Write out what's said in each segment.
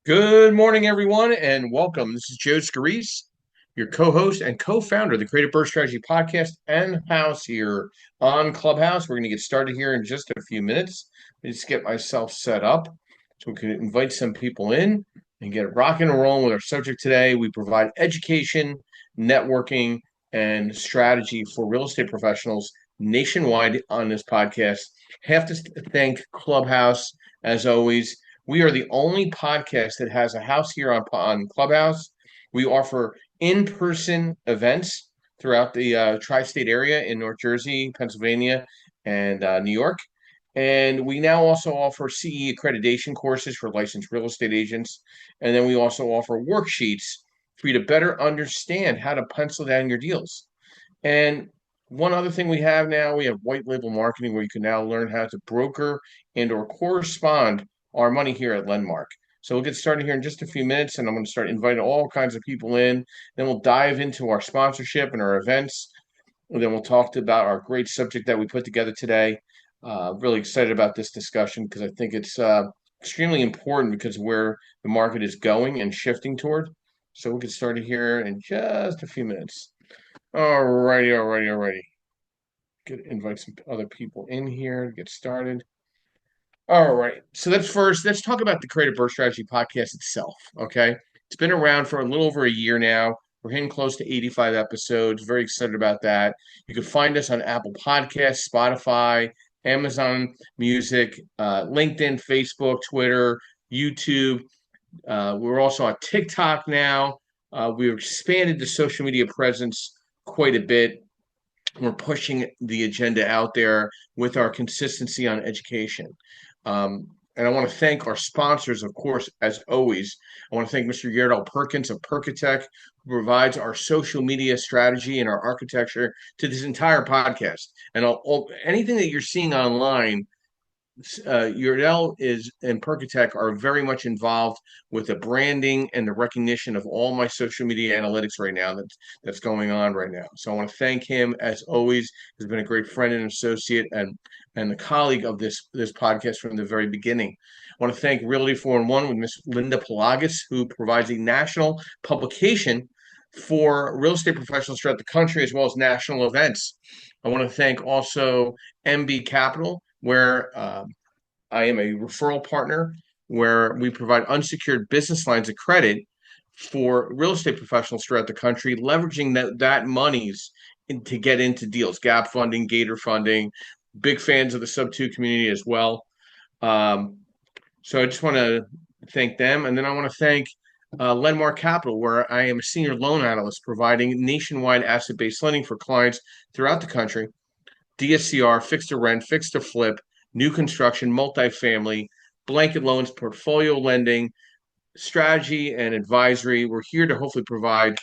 Good morning, everyone, and welcome. This is Joe Scarice, your co-host and co-founder of the Creative Birth Strategy Podcast and House here on Clubhouse. We're going to get started here in just a few minutes. Let me just get myself set up so we can invite some people in and get rocking and rolling with our subject today. We provide education, networking, and strategy for real estate professionals nationwide on this podcast. Have to thank Clubhouse, as always. We are the only podcast that has a house here on Clubhouse. We offer in-person events throughout the tri-state area in North Jersey, Pennsylvania, and New York. And we now also offer CE accreditation courses for licensed real estate agents. And then we also offer worksheets for you to better understand how to pencil down your deals. And one other thing we have now, we have white label marketing where you can now learn how to broker and or correspond our money here at Lendmark. So we'll get started here in just a few minutes, and I'm going to start inviting all kinds of people in. Then we'll dive into our sponsorship and our events. And then we'll talk about our great subject that we put together today. Really excited about this discussion because I think it's extremely important because of where the market is going and shifting toward. So we'll get started here in just a few minutes. Alrighty. Invite some other people in here to get started. All right. So let's talk about the Creative Birth Strategy podcast itself. Okay. It's been around for a little over a year now. We're hitting close to 85 episodes. Very excited about that. You can find us on Apple Podcasts, Spotify, Amazon Music, LinkedIn, Facebook, Twitter, YouTube. We're also on TikTok now. We've expanded the social media presence quite a bit. We're pushing the agenda out there with our consistency on education. And I want to thank our sponsors, of course, as always. I want to thank Mr. Yerdal Perkins of Perkatech, who provides our social media strategy and our architecture to this entire podcast. And anything that you're seeing online, Yerdal is and Perkatech are very much involved with the branding and the recognition of all my social media analytics right now that's going on right now. So I want to thank him as always. He's been a great friend and associate and the colleague of this podcast from the very beginning. I want to thank Realty 4-in-1 with Miss Linda Pelagas, who provides a national publication for real estate professionals throughout the country as well as national events. I want to thank also MB Capital, where I am a referral partner where we provide unsecured business lines of credit for real estate professionals throughout the country, leveraging that monies to get into deals, gap funding, gator funding. Big fans of the sub-2 community as well. So I just want to thank them. And then I want to thank Lendmark Capital, where I am a senior loan analyst providing nationwide asset-based lending for clients throughout the country. DSCR, fixed to rent, fixed to flip, new construction, multifamily, blanket loans, portfolio lending, strategy, and advisory. We're here to hopefully provide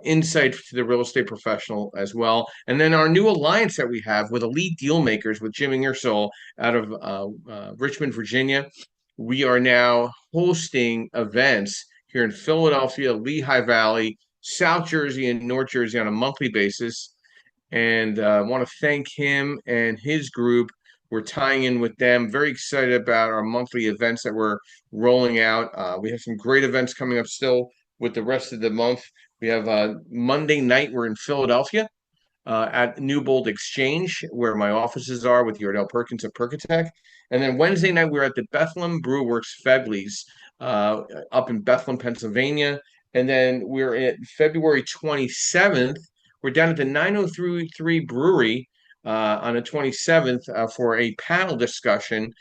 insight to the real estate professional as well. And then our new alliance that we have with Elite Deal Makers with Jim Ingersoll out of Richmond, Virginia. We are now hosting events here in Philadelphia, Lehigh Valley, South Jersey, and North Jersey on a monthly basis. And I want to thank him and his group. We're tying in with them. Very excited about our monthly events that we're rolling out. We have some great events coming up still with the rest of the month. We have Monday night, we're in Philadelphia at Newbold Exchange, where my offices are with Yordell Perkins of Perkatech. And then Wednesday night, we're at the Bethlehem Brewworks Fegley's up in Bethlehem, Pennsylvania. And then we're at February 27th. We're down at the 903 Brewery on the 27th for a panel discussion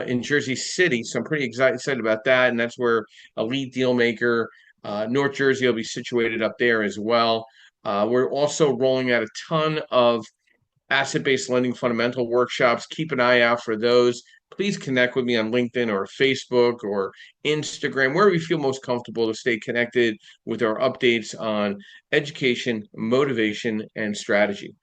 in Jersey City. So I'm pretty excited about that. And that's where a lead deal maker, North Jersey will be situated up there as well. We're also rolling out a ton of asset-based lending fundamental workshops. Keep an eye out for those. Please connect with me on LinkedIn or Facebook or Instagram, wherever you feel most comfortable to stay connected with our updates on education, motivation, and strategy.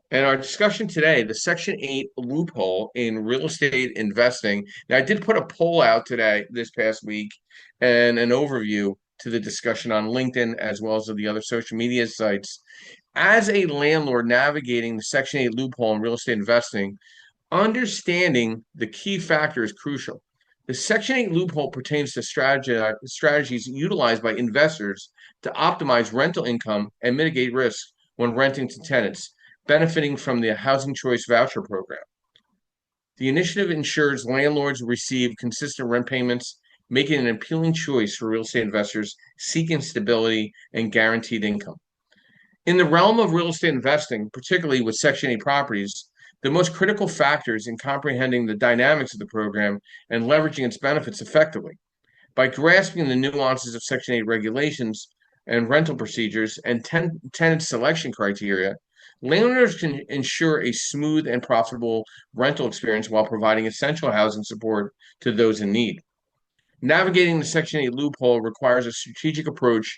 And our discussion today, the Section 8 loophole in real estate investing. Now, I did put a poll out today, this past week, and an overview to the discussion on LinkedIn as well as the other social media sites. As a landlord navigating the Section 8 loophole in real estate investing, understanding the key factor is crucial. The Section 8 loophole pertains to strategies utilized by investors to optimize rental income and mitigate risk when renting to tenants, benefiting from the Housing Choice Voucher Program. The initiative ensures landlords receive consistent rent payments, making it an appealing choice for real estate investors seeking stability and guaranteed income. In the realm of real estate investing, particularly with Section 8 properties, the most critical factors in comprehending the dynamics of the program and leveraging its benefits effectively. By grasping the nuances of Section 8 regulations and rental procedures and tenant selection criteria, landlords can ensure a smooth and profitable rental experience while providing essential housing support to those in need. Navigating the Section 8 loophole requires a strategic approach,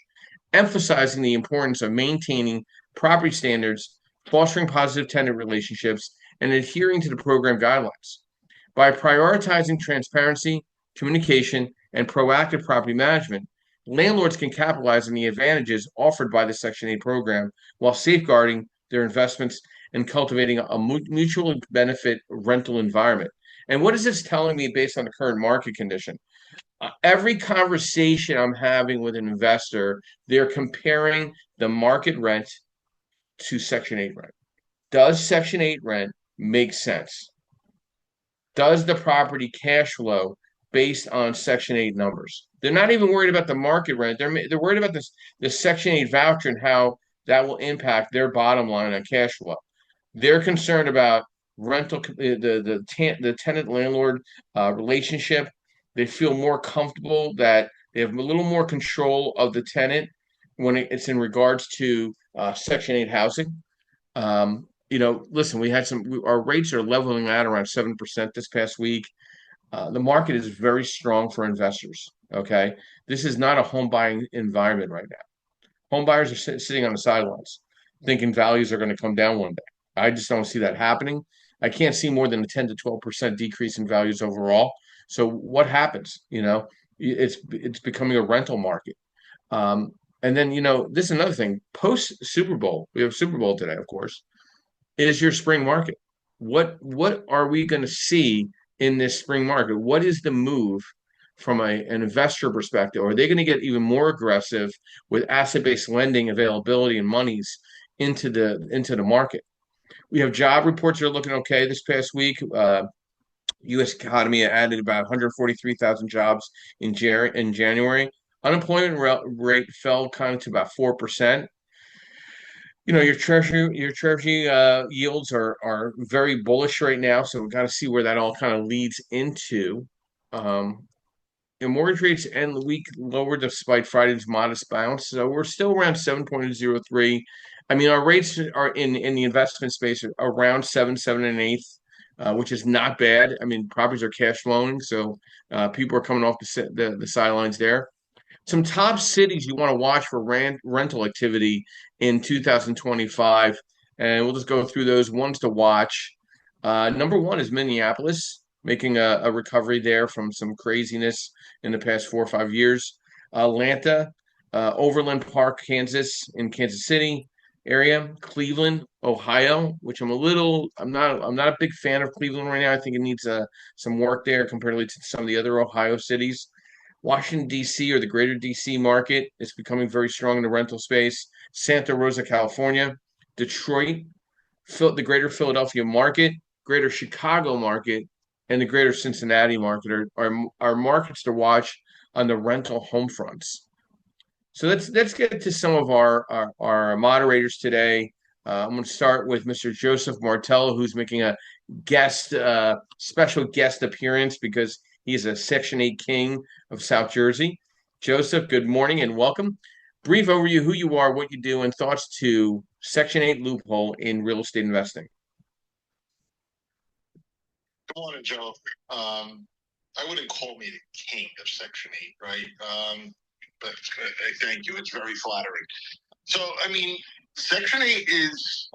emphasizing the importance of maintaining property standards, fostering positive tenant relationships, and adhering to the program guidelines. By prioritizing transparency, communication, and proactive property management, landlords can capitalize on the advantages offered by the Section 8 program while safeguarding their investments and cultivating a mutually benefit rental environment. And what is this telling me based on the current market condition? Every conversation I'm having with an investor, they're comparing the market rent to Section 8 rent. Does Section 8 rent make sense? Does the property cash flow based on Section 8 numbers? They're not even worried about the market rent. They're worried about the Section 8 voucher and how that will impact their bottom line on cash flow. They're concerned about rental the tenant landlord relationship. They feel more comfortable that they have a little more control of the tenant when it's in regards to Section 8 housing. Listen, our rates are leveling out around 7% this past week. The market is very strong for investors. Okay. This is not a home buying environment right now. Home buyers are sitting on the sidelines thinking values are going to come down one day. I just don't see that happening. I can't see more than a 10 to 12% decrease in values overall. So what happens? It's becoming a rental market. And then, this is another thing. Post Super Bowl, we have Super Bowl today, of course, is your spring market. What are we going to see in this spring market? What is the move from an investor perspective? Are they going to get even more aggressive with asset-based lending availability and monies into the market? We have job reports that are looking okay this past week. U.S. economy added about 143,000 jobs in January. Unemployment rate fell kind of to about 4%. Your treasury yields are very bullish right now, so we've got to see where that all kind of leads into. Mortgage rates end the week lower despite Friday's modest bounce, so we're still around 7.03. I mean, our rates are in the investment space around 7.8, which is not bad. I mean, properties are cash flowing, so people are coming off the sidelines there. Some top cities you want to watch for rental activity in 2025, and we'll just go through those ones to watch. Number one is Minneapolis, making a recovery there from some craziness in the past 4 or 5 years. Atlanta, Overland Park, Kansas, in Kansas City area. Cleveland, Ohio, which I'm not a big fan of Cleveland right now. I think it needs some work there comparatively to some of the other Ohio cities. Washington, D.C., or the greater D.C. market is becoming very strong in the rental space. Santa Rosa, California. Detroit, the greater Philadelphia market, greater Chicago market, and the greater Cincinnati market are markets to watch on the rental home fronts. So let's get to some of our moderators today. I'm going to start with Mr. Joseph Martello, who's making a special guest appearance because he's a Section 8 king of South Jersey. Joseph, good morning and welcome. Brief overview, who you are, what you do, and thoughts to Section 8 loophole in real estate investing. Good morning, Joe. I wouldn't call me the king of Section 8, right? But I thank you. It's very flattering. So, I mean, Section 8 is,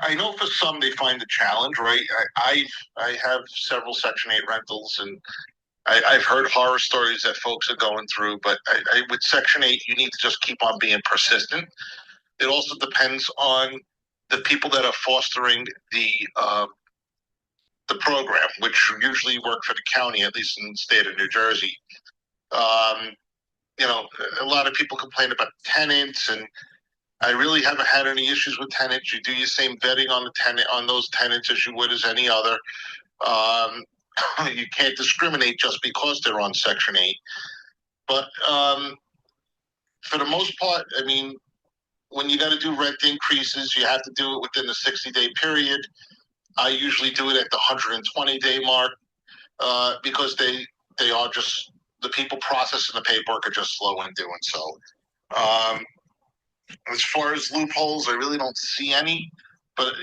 I know for some they find a challenge, right? I have several Section 8 rentals, and I've heard horror stories that folks are going through, but with Section 8, you need to just keep on being persistent. It also depends on the people that are fostering the the program, which usually work for the county, at least in the state of New Jersey. Um, a lot of people complain about tenants, and I really haven't had any issues with tenants. You do your same vetting on those tenants as you would as any other. Um, you can't discriminate just because they're on Section 8. But for the most part, I mean, when you got to do rent increases, you have to do it within the 60-day period. I usually do it at the 120-day mark because they are just, the people processing the paperwork are just slow in doing so. As far as loopholes, I really don't see any, but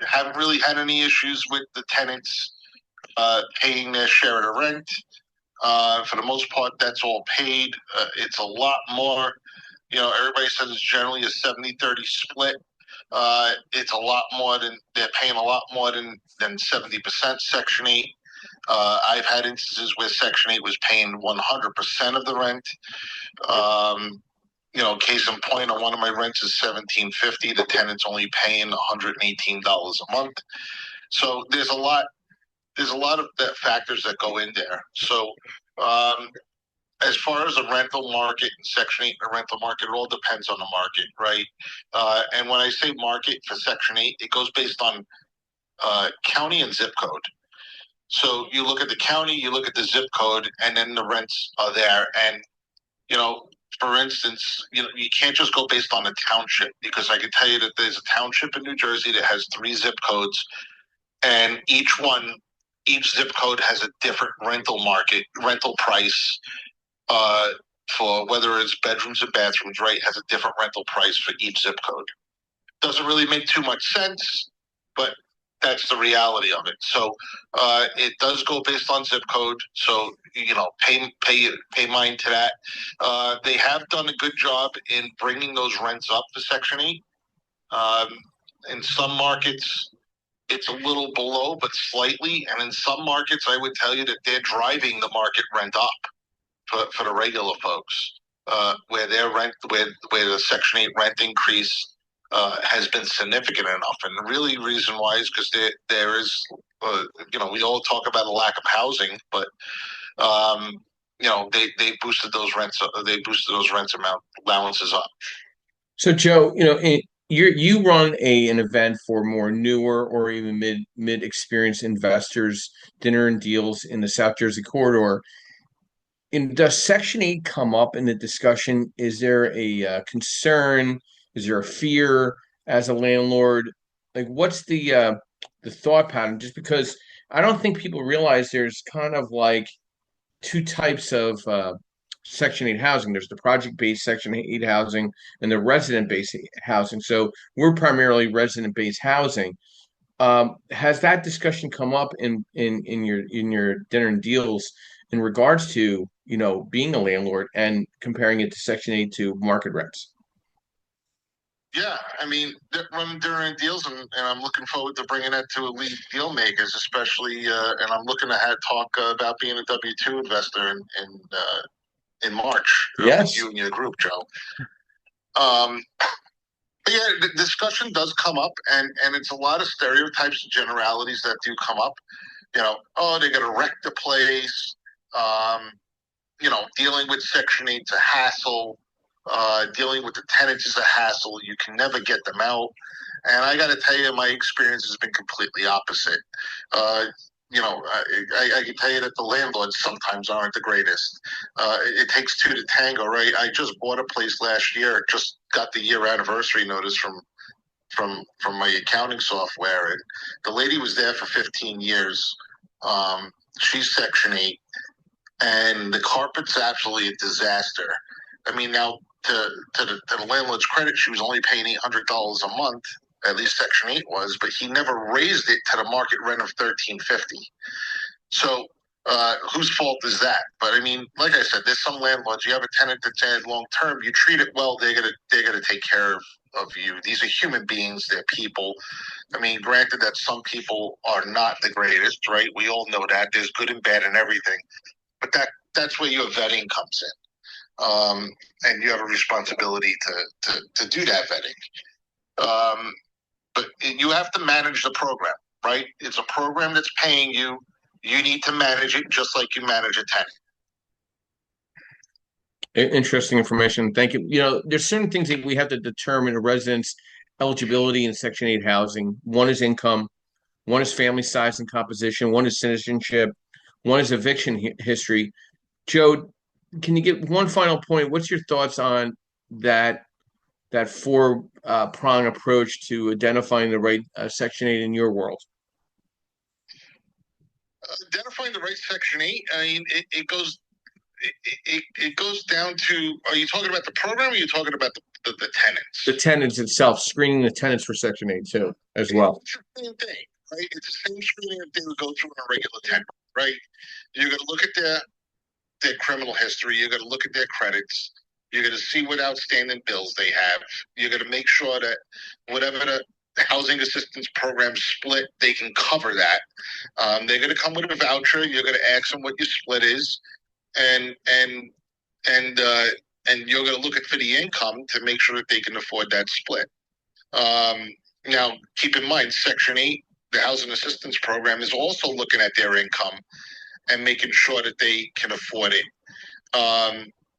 haven't really had any issues with the tenants paying their share of the rent. For the most part, that's all paid. It's a lot more. Everybody says it's generally a 70-30 split. It's a lot more than, they're paying a lot more than 70% Section 8. I've had instances where Section 8 was paying 100% of the rent. Case in point, on one of my rents is $1,750. The tenant's only paying $118 a month. So there's a lot of factors that go in there. So as far as the rental market and Section 8 and the rental market, it all depends on the market, right? And when I say market for Section 8, it goes based on county and zip code. So you look at the county, you look at the zip code, and then the rents are there. And, for instance, you can't just go based on a township, because I can tell you that there's a township in New Jersey that has 3 zip codes, and each zip code has a different rental price for whether it's bedrooms and bathrooms, right? Has a different rental price for each zip code. Doesn't really make too much sense, but that's the reality of it. So it does go based on zip code. So pay mind to that. They have done a good job in bringing those rents up for Section 8. In some markets, it's a little below, but slightly. And in some markets, I would tell you that they're driving the market rent up for the regular folks, where the Section 8 rent increase has been significant enough. And the really reason why is because there is, we all talk about a lack of housing, but they boosted those rents. They boosted those allowances up. So Joe, you run an event for more newer or even mid experienced investors, dinner and deals in the South Jersey corridor. Does Section 8 come up in the discussion? Is there a concern? Is there a fear as a landlord? Like, what's the thought pattern? Just because I don't think people realize there's kind of like 2 types of Section 8 housing. There's the project-based Section 8 housing and the resident-based housing. So we're primarily resident-based housing. Has that discussion come up in your dinner and deals in regards to being a landlord and comparing it to Section 8 to market rents? Yeah, I mean, running dinner and deals, and I'm looking forward to bringing that to elite deal makers, especially, and I'm looking to talk about being a W-2 investor in March. Yes. With you and your group, Joe. But yeah, the discussion does come up, and it's a lot of stereotypes and generalities that do come up. Oh, they got to wreck the place. Dealing with Section 8's a hassle. Dealing with the tenants is a hassle. You can never get them out. And I got to tell you, my experience has been completely opposite. I can tell you that the landlords sometimes aren't the greatest. It takes 2 to tango, right? I just bought a place last year. Just got the year anniversary notice from my accounting software, and the lady was there for 15 years. She's Section 8, and the carpet's absolutely a disaster. I mean, now to the landlord's credit, she was only paying $800 a month. At least Section 8 was, but he never raised it to the market rent of $1,350. So whose fault is that? But I mean, like I said, there's some landlords. You have a tenant that's in long term. You treat it well, they're gonna take care of you. These are human beings. They're people. I mean, granted that some people are not the greatest, right? We all know that. There's good and bad in everything. But that's where your vetting comes in. And you have a responsibility to do that vetting. But you have to manage the program. right? It's a program that's paying you. You need to manage it just like you manage a tenant. Interesting information. Thank you. You know, there's certain things that we have to determine a resident's eligibility in Section 8 housing. One is income, one is family size and composition, one is citizenship, one is eviction history. Joe, can you get one final point? What's your thoughts on that that four prong approach to identifying the right Section 8 in your world? Identifying the right Section 8, I mean, it goes down to, are you talking about the program or are you talking about the tenants? The tenants itself, screening the tenants for Section 8 too, as well. It's the same thing, right? It's the same screening that they would go through in a regular tenant, right? You're going to look at their criminal history. You're going to look at their credits. You're going to see what outstanding bills they have. You're going to make sure that whatever the housing assistance program split, they can cover that. They're going to come with a voucher. You're going to ask them what your split is, and and uh, and you're going to look at for the income to make sure that they can afford that split. Now, keep in mind, Section 8, the housing assistance program, is also looking at their income and making sure that they can afford it.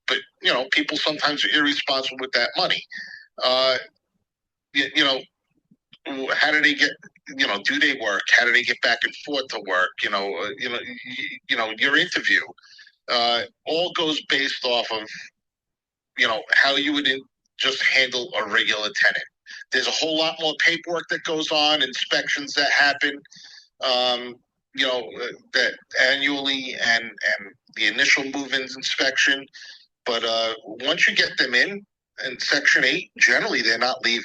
But people sometimes are irresponsible with that money. You know, how do they get? Do they work? How do they get back and forth to work? Your interview all goes based off of how you would just handle a regular tenant. There's a whole lot more paperwork that goes on, inspections that happen, that annually, and the initial move-ins inspection. But once you get them in Section 8, generally they're not leaving.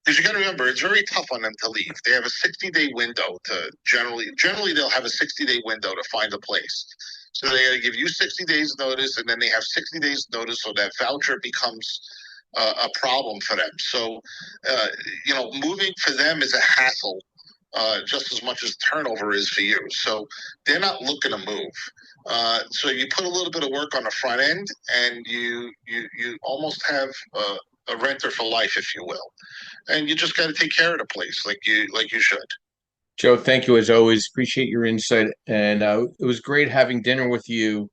Because you got to remember, it's very tough on them to leave. They have a 60-day window to generally they'll have a 60-day window to find a place. So they got to give you 60 days notice, and then they have 60 days notice, so that voucher becomes a problem for them. So, moving for them is a hassle, just as much as turnover is for you. So they're not looking to move. So you put a little bit of work on the front end, and you almost have a renter for life, if you will. And you just got to take care of the place like you should. Joe, thank you as always. Appreciate your insight, and it was great having dinner with you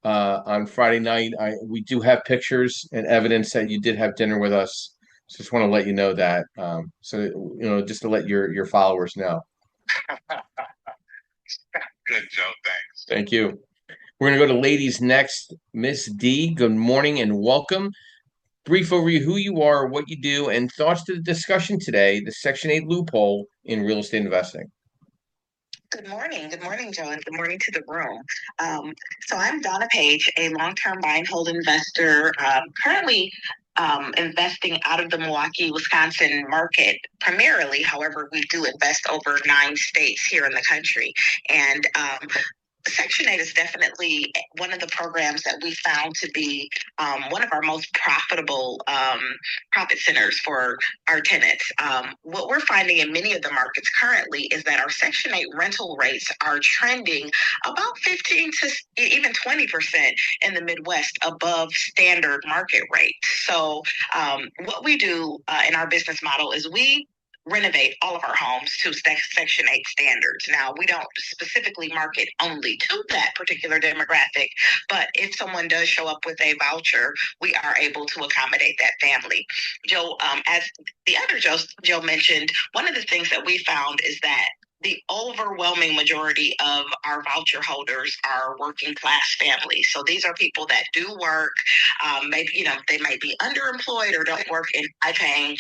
on Friday night. We do have pictures and evidence that you did have dinner with us. So just want to let you know that. Just to let your followers know. Good, Joe. Thanks. Thank you. We're going to go to ladies next. Miss D, good morning and welcome. Brief overview who you are, what you do, and thoughts to the discussion today, the Section 8 loophole in real estate investing. Good morning. Good morning, Joe, and good morning to the room. So I'm Donna Page, a long-term buy and hold investor, currently investing out of the Milwaukee, Wisconsin market primarily. However, we do invest over 9 states here in the country. And Section 8 is definitely one of the programs that we found to be one of our most profitable profit centers for our tenants. What we're finding in many of the markets currently is that our Section 8 rental rates are trending about 15 to even 20% in the Midwest above standard market rates. So what we do in our business model is we renovate all of our homes to Section 8 standards. Now, we don't specifically market only to that particular demographic, but if someone does show up with a voucher, we are able to accommodate that family. Joe, as the other Joe mentioned, one of the things that we found is that the overwhelming majority of our voucher holders are working class families. So these are people that do work. Maybe they might be underemployed or don't work in high-paying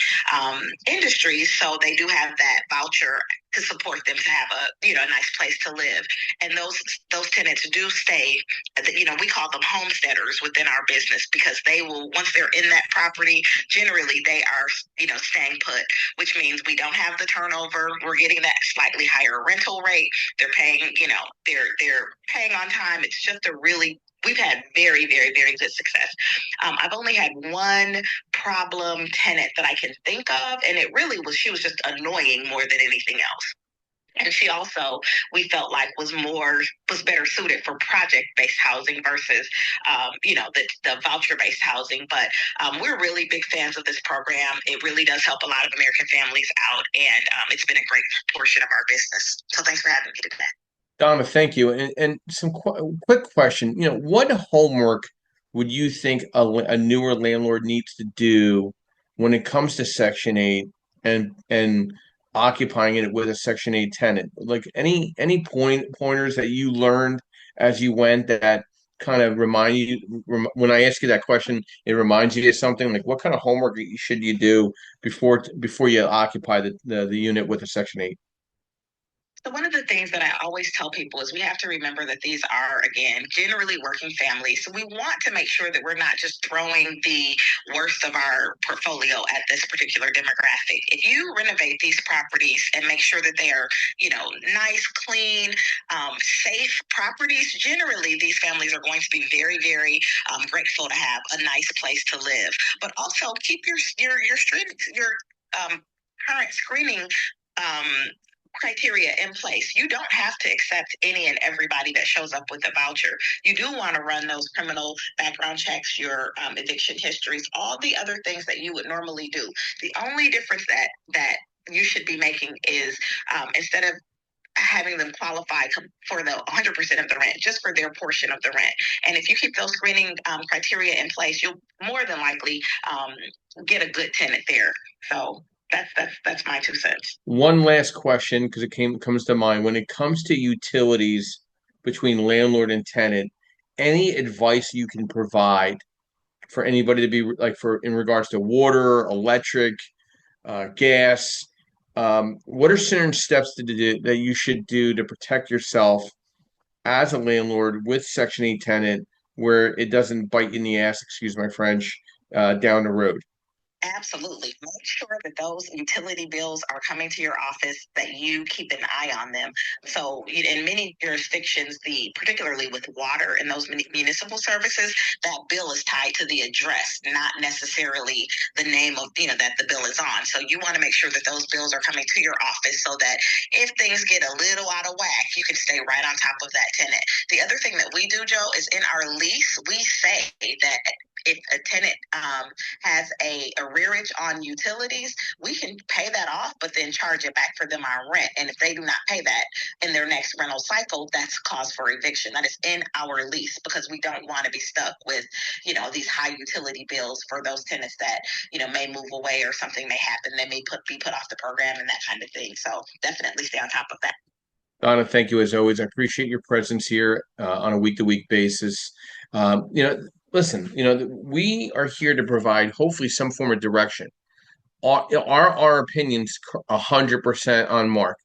industries. So they do have that voucher to support them to have a nice place to live. And those tenants do stay. We call them homesteaders within our business because they will, once they're in that property, generally they are staying put, which means we don't have the turnover. We're getting that slightly higher rental rate. They're paying, they're paying on time. It's just we've had very, very, very good success. I've only had one problem tenant that I can think of, and she was just annoying more than anything else. And she also, we felt like, was better suited for project-based housing versus, the voucher-based housing. But we're really big fans of this program. It really does help a lot of American families out, and it's been a great portion of our business. So thanks for having me today. Donna, thank you. And some quick question. What homework would you think a newer landlord needs to do when it comes to Section 8 and occupying it with a Section 8 tenant? Like any pointers that you learned as you went that kind of remind you when I ask you that question, it reminds you of something like what kind of homework should you do before you occupy the unit with a Section 8? So one of the things that I always tell people is we have to remember that these are, again, generally working families. So we want to make sure that we're not just throwing the worst of our portfolio at this particular demographic. If you renovate these properties and make sure that they are, nice, clean, safe properties, generally these families are going to be very, very grateful to have a nice place to live. But also keep your current screening criteria in place. You don't have to accept any and everybody that shows up with a voucher. You do want to run those criminal background checks, your eviction histories, all the other things that you would normally do. The only difference that you should be making is instead of having them qualify for the 100% of the rent, just for their portion of the rent. And if you keep those screening criteria in place, you'll more than likely get a good tenant there. So that's my 2 cents. One last question, because it comes to mind. When it comes to utilities between landlord and tenant, any advice you can provide for anybody to be like for in regards to water, electric, gas? What are certain steps that you should do to protect yourself as a landlord with Section 8 tenant where it doesn't bite you in the ass, excuse my French, down the road? Absolutely. Make sure that those utility bills are coming to your office, that you keep an eye on them. So, in many jurisdictions, particularly with water and those municipal services, that bill is tied to the address, not necessarily the name of, that the bill is on. So, you want to make sure that those bills are coming to your office so that if things get a little out of whack, you can stay right on top of that tenant. The other thing that we do, Joe, is in our lease, we say that if a tenant has a arrearage on utilities, we can pay that off, but then charge it back for them on rent. And if they do not pay that in their next rental cycle, that's cause for eviction. That is in our lease because we don't want to be stuck with, these high utility bills for those tenants that, may move away or something may happen. They may be put off the program and that kind of thing. So definitely stay on top of that. Donna, thank you as always. I appreciate your presence here on a week-to-week basis. Listen, we are here to provide hopefully some form of direction. Our opinions 100% on mark?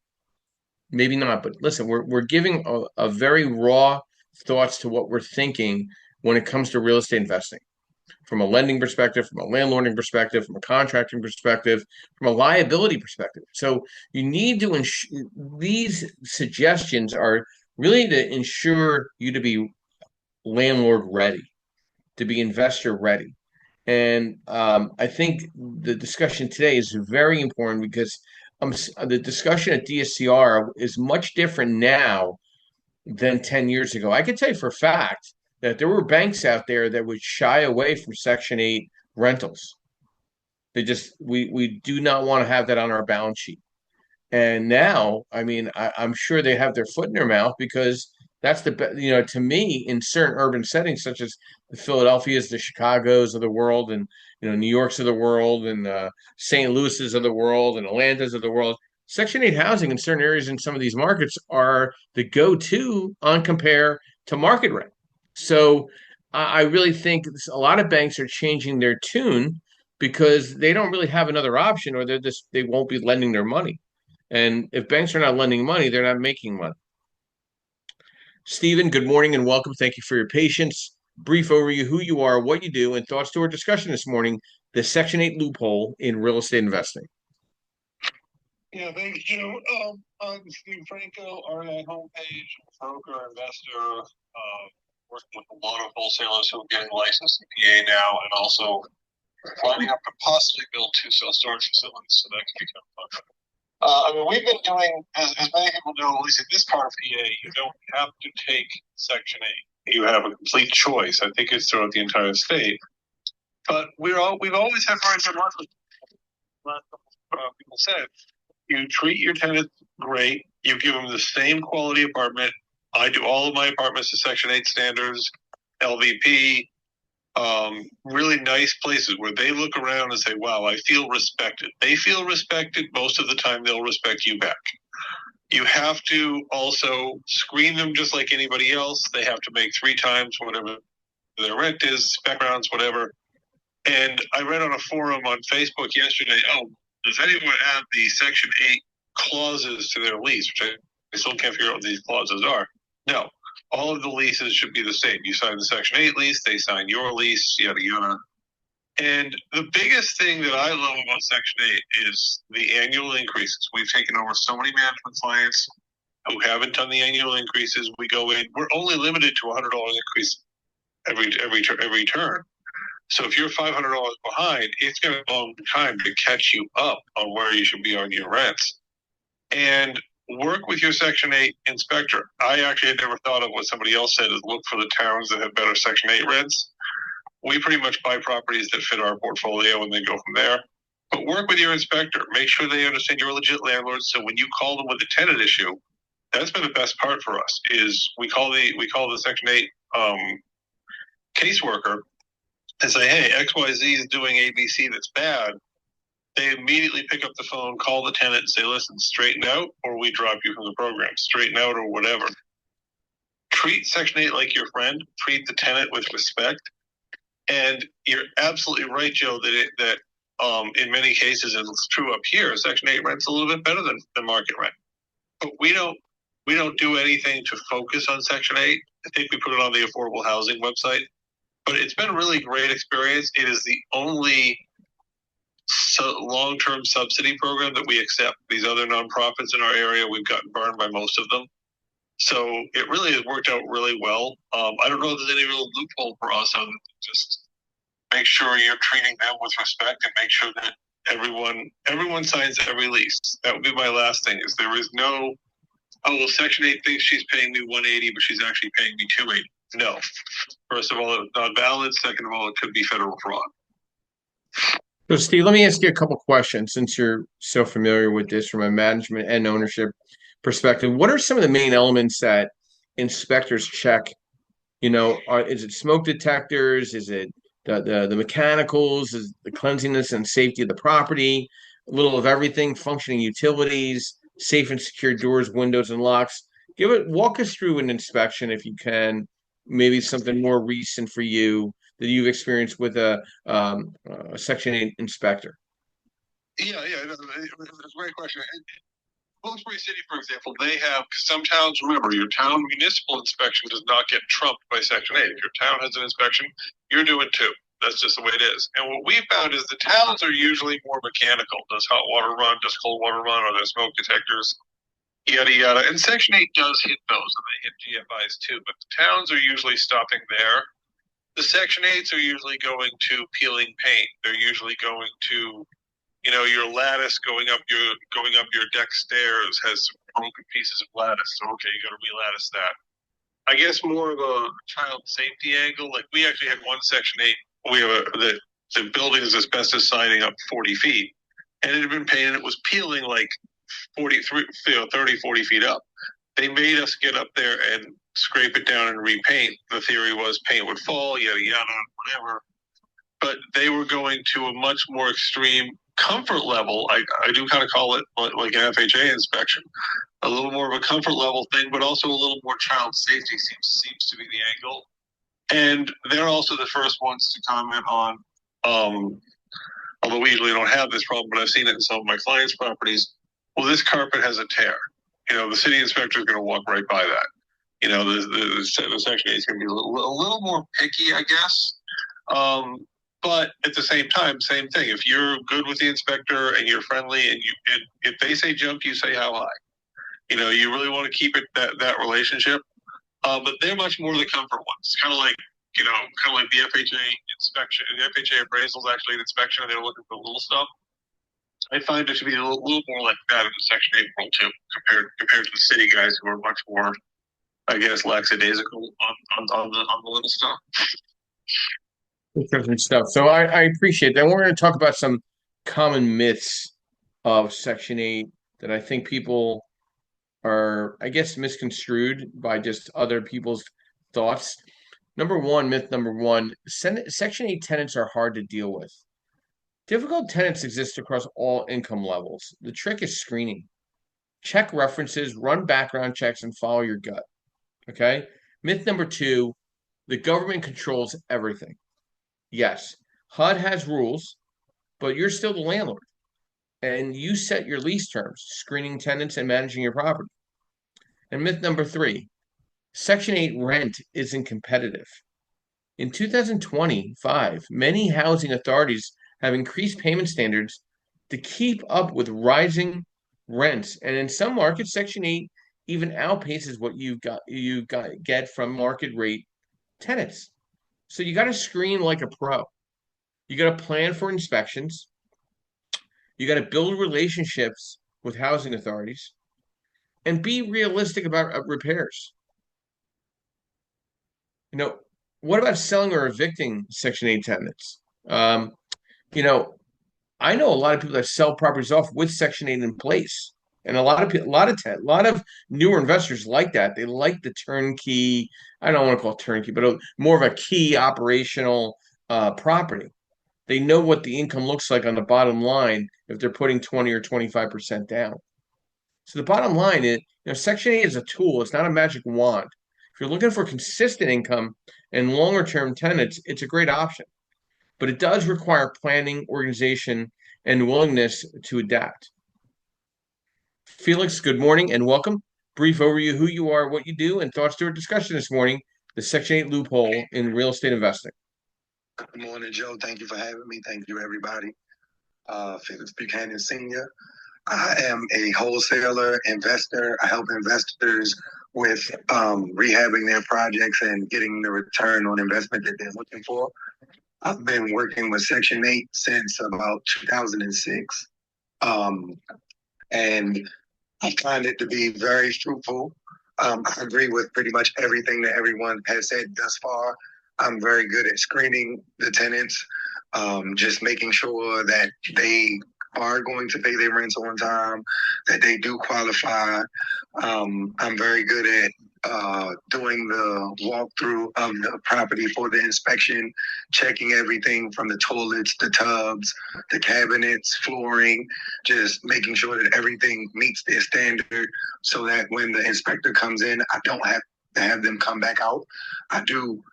Maybe not, but listen, we're giving a very raw thoughts to what we're thinking when it comes to real estate investing from a lending perspective, from a landlording perspective, from a contracting perspective, from a liability perspective. So you need to these suggestions are really to ensure you to be landlord ready, to be investor ready. And I think the discussion today is very important because the discussion at DSCR is much different now than 10 years ago. I can tell you for a fact that there were banks out there that would shy away from Section 8 rentals. We do not want to have that on our balance sheet. And now, I mean, I'm sure they have their foot in their mouth because that's to me, in certain urban settings, such as the Philadelphias, the Chicagos of the world, and, New Yorks of the world, and St. Louis's of the world, and Atlanta's of the world, Section 8 housing in certain areas in some of these markets are the go-to on compare to market rent. So I really think a lot of banks are changing their tune because they don't really have another option, or they won't be lending their money. And if banks are not lending money, they're not making money. Stephen, good morning and welcome. Thank you for your patience. Brief overview, who you are, what you do, and thoughts to our discussion this morning, the Section 8 loophole in real estate investing. Yeah, thanks, Joe. I'm Steve Franco, RNA homepage, broker, investor, working with a lot of wholesalers who are getting licensed in PA now, and also lining up to possibly build 2 self-storage facilities, so that can become fun. I mean, we've been doing, as many people know, at least in this part of PA, you don't have to take Section 8. You have a complete choice. I think it's throughout the entire state. But we've always had very good luck with people said. You treat your tenants great. You give them the same quality apartment. I do all of my apartments to Section 8 standards, LVP, really nice places where they look around and say, wow, I feel respected. They feel respected. Most of the time, they'll respect you back. You have to also screen them just like anybody else. They have to make 3 times whatever their rent is, backgrounds, whatever. And I read on a forum on Facebook yesterday, does anyone add the Section 8 clauses to their lease? Which I still can't figure out what these clauses are. No, all of the leases should be the same. You sign the Section 8 lease, they sign your lease, yada, yada. And the biggest thing that I love about Section 8 is the annual increases. We've taken over so many management clients who haven't done the annual increases. We go in, we're only limited to $100 increase every turn. So if you're $500 behind, it's going to take a long time to catch you up on where you should be on your rents. And work with your Section 8 inspector. I actually had never thought of what somebody else said is look for the towns that have better Section 8 rents. We pretty much buy properties that fit our portfolio and then go from there. But work with your inspector. Make sure they understand you're a legit landlord. So when you call them with a tenant issue, that's been the best part for us. Is we call the Section 8 caseworker and say, hey, XYZ is doing ABC that's bad. They immediately pick up the phone, call the tenant, and say, listen, straighten out, or we drop you from the program. Straighten out or whatever. Treat Section 8 like your friend. Treat the tenant with respect. And you're absolutely right, Joe, that in many cases, and it's true up here, Section 8 rent's a little bit better than market rent. But we don't do anything to focus on Section 8. I think we put it on the affordable housing website. But it's been a really great experience. It is the only long-term subsidy program that we accept. These other nonprofits in our area, we've gotten burned by most of them. So it really has worked out really well. I don't know if there's any real loophole for us other than just make sure you're treating them with respect and make sure that everyone signs every lease. That would be my last thing, is there is no, Section 8 thinks she's paying me $180, but she's actually paying me $280. No. First of all, it's not valid. Second of all, it could be federal fraud. So, Steve, let me ask you a couple questions since you're so familiar with this from a management and ownership perspective. What are some of the main elements that inspectors check? Is it smoke detectors? Is it the mechanicals? Is the cleanliness and safety of the property? A little of everything, functioning utilities, safe and secure doors, windows, and locks. Walk us through an inspection if you can. Maybe something more recent for you that you've experienced with a Section 8 inspector. Yeah, that's a great question. Wilkes-Barre City, for example, they have some towns. Remember, your town municipal inspection does not get trumped by Section 8. If your town has an inspection, you're doing 2. That's just the way it is. And what we found is the towns are usually more mechanical. Does hot water run? Does cold water run? Are there smoke detectors? Yada, yada. And Section 8 does hit those, and they hit GFIs too. But the towns are usually stopping there. The Section 8s are usually going to peeling paint. They're usually going to, your lattice going up your deck stairs has some broken pieces of lattice. So, okay, you got to re-lattice that. I guess more of a child safety angle. Like we actually had one Section 8. We have the building is asbestos siding up 40 feet, and it had been painted. It was peeling like 30, 40 feet up. They made us get up there and scrape it down and repaint. The theory was paint would fall, yada, yada, whatever. But they were going to a much more extreme comfort level. I do kind of call it like an FHA inspection. A little more of a comfort level thing, but also a little more child safety seems to be the angle. And they're also the first ones to comment on, although we usually don't have this problem, but I've seen it in some of my clients' properties. Well, this carpet has a tear. The city inspector is going to walk right by that. The Section 8 is going to be a little more picky, I guess. But at the same time, same thing. If you're good with the inspector and you're friendly, and if they say jump, you say how high. You really want to keep it that relationship. But they're much more the comfort ones. Kind of like the FHA inspection. The FHA appraisal is actually an inspection, and they're looking for little stuff. I find it to be a little more like that in the Section 8 world too, compared to the city guys who are much more, I guess, lackadaisical on the little stuff. Interesting stuff. So I appreciate that. We're going to talk about some common myths of Section 8 that I think people are, I guess, misconstrued by just other people's thoughts. Myth number one, Section 8 tenants are hard to deal with. Difficult tenants exist across all income levels. The trick is screening. Check references, run background checks, and follow your gut. Okay? Myth number two, the government controls everything. Yes, HUD has rules, but you're still the landlord. And you set your lease terms, screening tenants and managing your property. And myth number three, Section 8 rent isn't competitive. In 2025, many housing authorities have increased payment standards to keep up with rising rents. And in some markets, Section 8 even outpaces what you get from market rate tenants. So you got to screen like a pro. You got to plan for inspections. You got to build relationships with housing authorities and be realistic about repairs. You know, what about selling or evicting Section 8 tenants? You know, I know a lot of people that sell properties off with Section 8 in place. And a lot of people, a lot of newer investors like that. They like the turnkey, I don't want to call it turnkey, but more of a key operational property. They know what the income looks like on the bottom line if they're putting 20 or 25% down. So the bottom line is, Section 8 is a tool. It's not a magic wand. If you're looking for consistent income and longer term tenants, it's a great option. But it does require planning, organization, and willingness to adapt. Felix, good morning and welcome. Brief overview who you are, what you do, and thoughts to our discussion this morning, the Section 8 loophole in real estate investing. Good morning, Joe. Thank you for having me. Thank you, everybody. Felix Buchanan Sr. I am a wholesaler, investor. I help investors with rehabbing their projects and getting the return on investment that they're looking for. I've been working with Section 8 since about 2006. And I find it to be very fruitful. I agree with pretty much everything that everyone has said thus far. I'm very good at screening the tenants, just making sure that they are going to pay their rents on time, that they do qualify. I'm very good at doing the walkthrough of the property for the inspection, checking everything from the toilets, the tubs, the cabinets, flooring, just making sure that everything meets their standard so that when the inspector comes in, I don't have to have them come back out. I do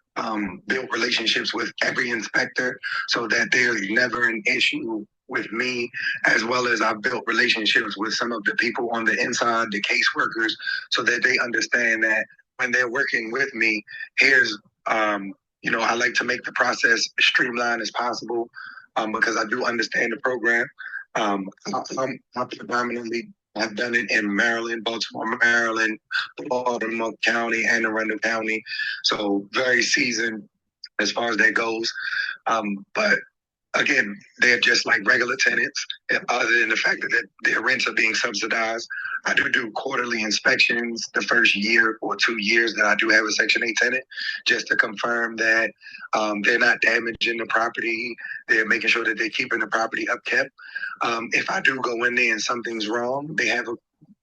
build relationships with every inspector so that there's never an issue with me, as well as I've built relationships with some of the people on the inside, the caseworkers, so that they understand that when they're working with me, here's, I like to make the process streamlined as possible because I do understand the program. I predominantly have done it in Maryland, Baltimore, Maryland, Baltimore County, and Arundel County. So very seasoned as far as that goes. But again, they're just like regular tenants, other than the fact that their rents are being subsidized. I do quarterly inspections the first year or 2 years that I do have a Section 8 tenant, just to confirm that they're not damaging the property. They're making sure that they're keeping the property upkept. If I do go in there and something's wrong, they have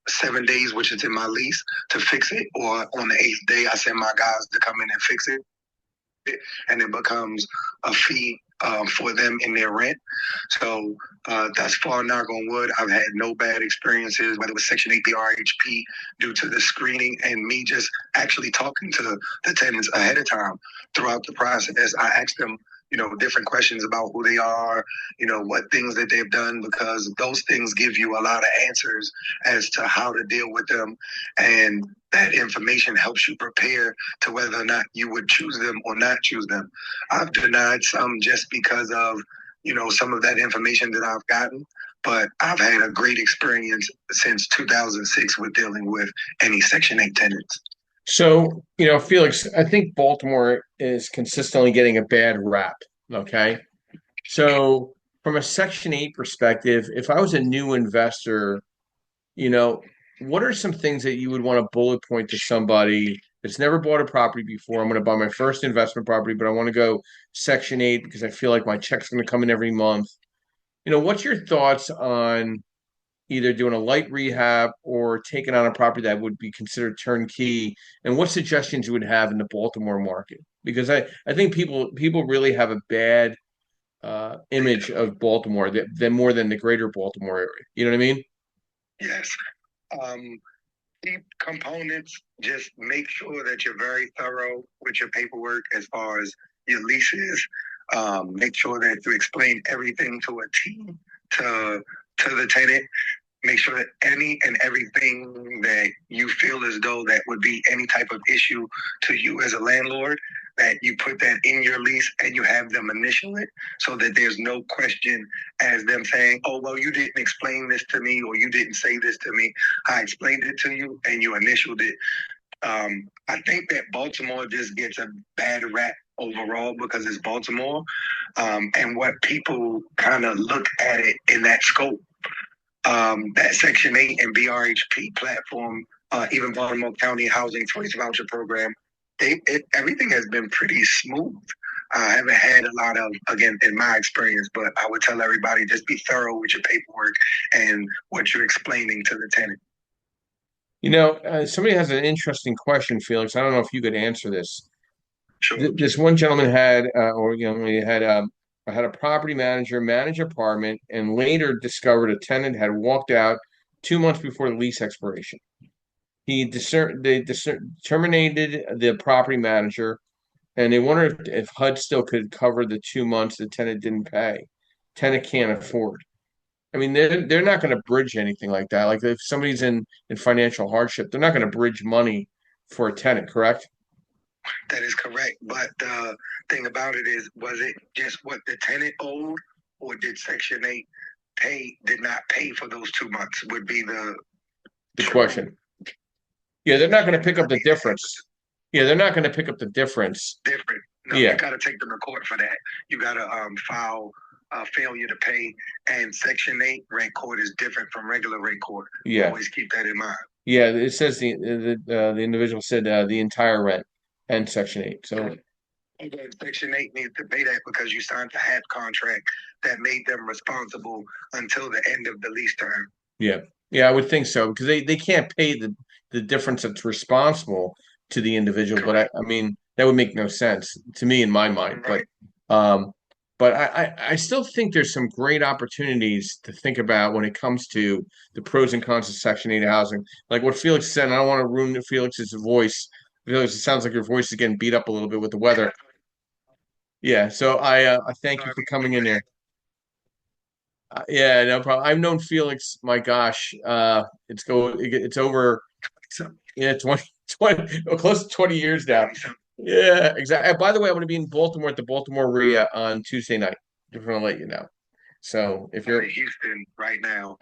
7 days, which is in my lease, to fix it. Or on the 8th day, I send my guys to come in and fix it. And it becomes a fee for them in their rent. So thus far, knock on wood, I've had no bad experiences, whether it was Section 8 PRHP, due to the screening and me just actually talking to the tenants ahead of time throughout the process. I asked them, different questions about who they are, what things that they've done, because those things give you a lot of answers as to how to deal with them. And that information helps you prepare to whether or not you would choose them or not choose them. I've denied some just because of, some of that information that I've gotten, but I've had a great experience since 2006 with dealing with any Section 8 tenants. So, Felix, I think Baltimore is consistently getting a bad rap. Okay. So from a Section 8 perspective, if I was a new investor, you know, what are some things that you would want to bullet point to somebody that's never bought a property before? I'm going to buy my first investment property, but I want to go Section 8 because I feel like my check's going to come in every month. What's your thoughts on either doing a light rehab or taking on a property that would be considered turnkey? And what suggestions you would have in the Baltimore market? Because I think people really have a bad image of Baltimore than more than the greater Baltimore area. You know what I mean? Yes. Um, Key components, just make sure that you're very thorough with your paperwork as far as your leases. Make sure that you explain everything to a team, to the tenant. Make sure that any and everything that you feel as though that would be any type of issue to you as a landlord, that you put that in your lease and you have them initial it so that there's no question as them saying, oh, well, you didn't explain this to me or you didn't say this to me. I explained it to you and you initialed it. I think that Baltimore just gets a bad rap overall because it's Baltimore, and what people kind of look at it in that scope. That Section 8 and BRHP platform, even Baltimore County Housing Choice Voucher Program, everything has been pretty smooth. I haven't had a lot of, again, in my experience, but I would tell everybody just be thorough with your paperwork and what you're explaining to the tenant. Somebody has an interesting question, Felix. I don't know if you could answer this. Sure. This one gentleman had, or he had, had a property manager manage apartment, and later discovered a tenant had walked out 2 months before the lease expiration. They terminated the property manager, and they wondered if HUD still could cover the 2 months the tenant didn't pay. Tenant can't afford. I mean, they're not going to bridge anything like that. Like if somebody's in financial hardship, they're not going to bridge money for a tenant, correct? That is correct. But the thing about it is, was it just what the tenant owed, or did Section 8 did not pay for those 2 months? Would be The question. Yeah, they're not going to pick up the difference. Yeah, they're not going to pick up the difference. Different. No, Yeah. You got to take them to court for that. You got to file failure to pay, and Section 8 rent court is different from regular rent court. Yeah. Always keep that in mind. Yeah, it says the individual said the entire rent and Section 8. So Okay, Section 8 needs to pay that because you signed a HAP contract that made them responsible until the end of the lease term. yeah, I would think so because they can't pay the difference that's responsible to the individual. But I mean that would make no sense to me in my mind. Right. But I still think there's some great opportunities to think about when it comes to the pros and cons of Section 8 housing. Like what Felix said, and I don't want to ruin Felix's voice. Felix, it sounds like your voice is getting beat up a little bit with the weather. Yeah, so I thank you for coming in there. Yeah, no problem. I've known Felix, my gosh, it's over, yeah, 20 close to 20 years now. Yeah, exactly. By the way, I'm going to be in Baltimore at the Baltimore RIA on Tuesday night. Just want to let you know. So if you're in Houston right now,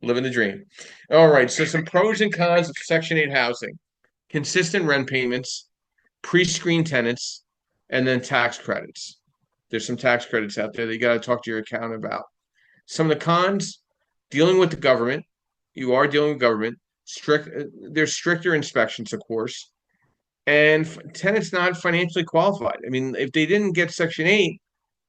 living the dream. All right. So some pros and cons of Section 8 housing: consistent rent payments, pre-screen tenants, and then tax credits. There's some tax credits out there that you got to talk to your accountant about. Some of the cons: dealing with the government. You are dealing with government. There's stricter inspections, of course, and tenants not financially qualified. I mean, if they didn't get Section 8,